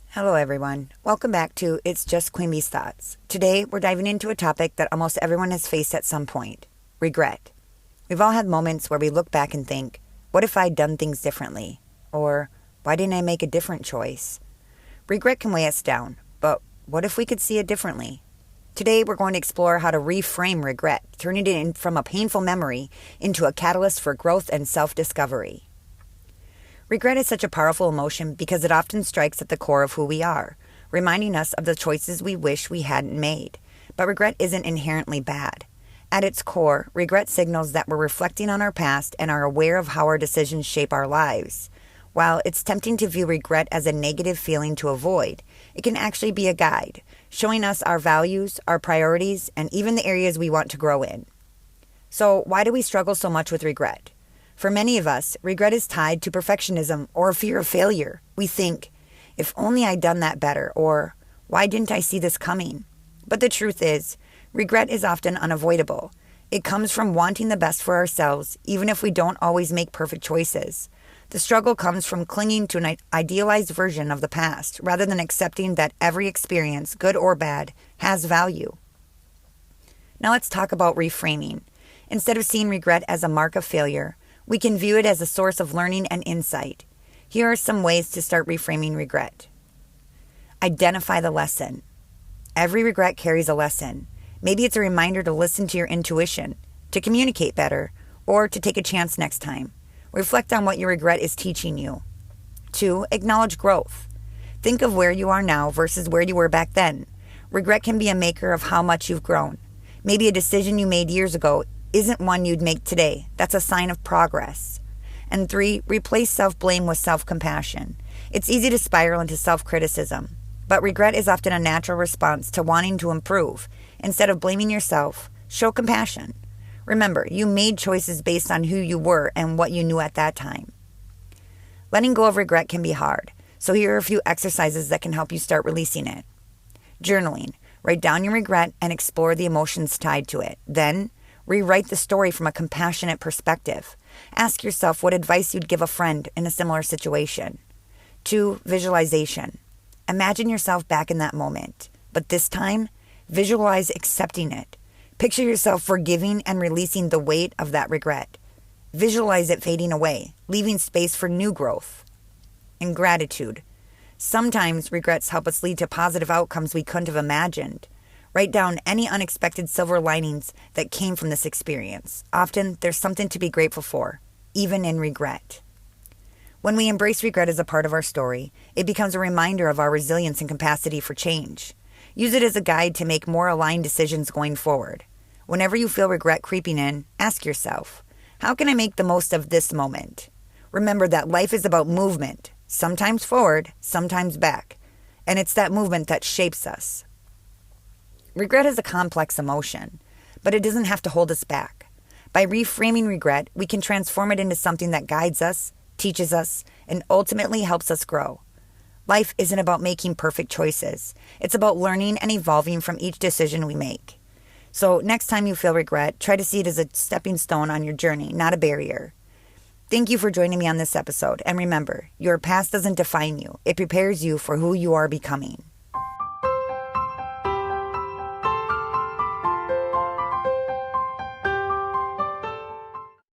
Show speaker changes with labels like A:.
A: Hello everyone, welcome back to It's Just Queen Bee's Thoughts. Today we're diving into a topic that almost everyone has faced at some point, regret. We've all had moments where we look back and think, what if I'd done things differently? Or, why didn't I make a different choice? Regret can weigh us down, but what if we could see it differently? Today we're going to explore how to reframe regret, turning it in from a painful memory into a catalyst for growth and self-discovery. Regret is such a powerful emotion because it often strikes at the core of who we are, reminding us of the choices we wish we hadn't made. But regret isn't inherently bad. At its core, regret signals that we're reflecting on our past and are aware of how our decisions shape our lives. While it's tempting to view regret as a negative feeling to avoid, it can actually be a guide, showing us our values, our priorities, and even the areas we want to grow in. So, why do we struggle so much with regret? For many of us, regret is tied to perfectionism or a fear of failure. We think, if only I'd done that better, or why didn't I see this coming? But the truth is, regret is often unavoidable. It comes from wanting the best for ourselves, even if we don't always make perfect choices. The struggle comes from clinging to an idealized version of the past, rather than accepting that every experience, good or bad, has value. Now let's talk about reframing. Instead of seeing regret as a mark of failure, we can view it as a source of learning and insight. Here are some ways to start reframing regret. Identify the lesson. Every regret carries a lesson. Maybe it's a reminder to listen to your intuition, to communicate better, or to take a chance next time. Reflect on what your regret is teaching you. 2. Acknowledge growth. Think of where you are now versus where you were back then. Regret can be a maker of how much you've grown. Maybe a decision you made years ago isn't one you'd make today. That's a sign of progress. And 3, replace self-blame with self-compassion. It's easy to spiral into self-criticism, but regret is often a natural response to wanting to improve. Instead of blaming yourself, show compassion. Remember, you made choices based on who you were and what you knew at that time. Letting go of regret can be hard, so here are a few exercises that can help you start releasing it. Journaling. Write down your regret and explore the emotions tied to it. Then, rewrite the story from a compassionate perspective. Ask yourself what advice you'd give a friend in a similar situation. 2. Visualization. Imagine yourself back in that moment, but this time, visualize accepting it. Picture yourself forgiving and releasing the weight of that regret. Visualize it fading away, leaving space for new growth. And gratitude. Sometimes regrets help us lead to positive outcomes we couldn't have imagined. Write down any unexpected silver linings that came from this experience. Often, there's something to be grateful for, even in regret. When we embrace regret as a part of our story, it becomes a reminder of our resilience and capacity for change. Use it as a guide to make more aligned decisions going forward. Whenever you feel regret creeping in, ask yourself, how can I make the most of this moment? Remember that life is about movement, sometimes forward, sometimes back, and it's that movement that shapes us. Regret is a complex emotion, but it doesn't have to hold us back. By reframing regret, we can transform it into something that guides us, teaches us, and ultimately helps us grow. Life isn't about making perfect choices. It's about learning and evolving from each decision we make. So next time you feel regret, try to see it as a stepping stone on your journey, not a barrier. Thank you for joining me on this episode. And remember, your past doesn't define you. It prepares you for who you are becoming.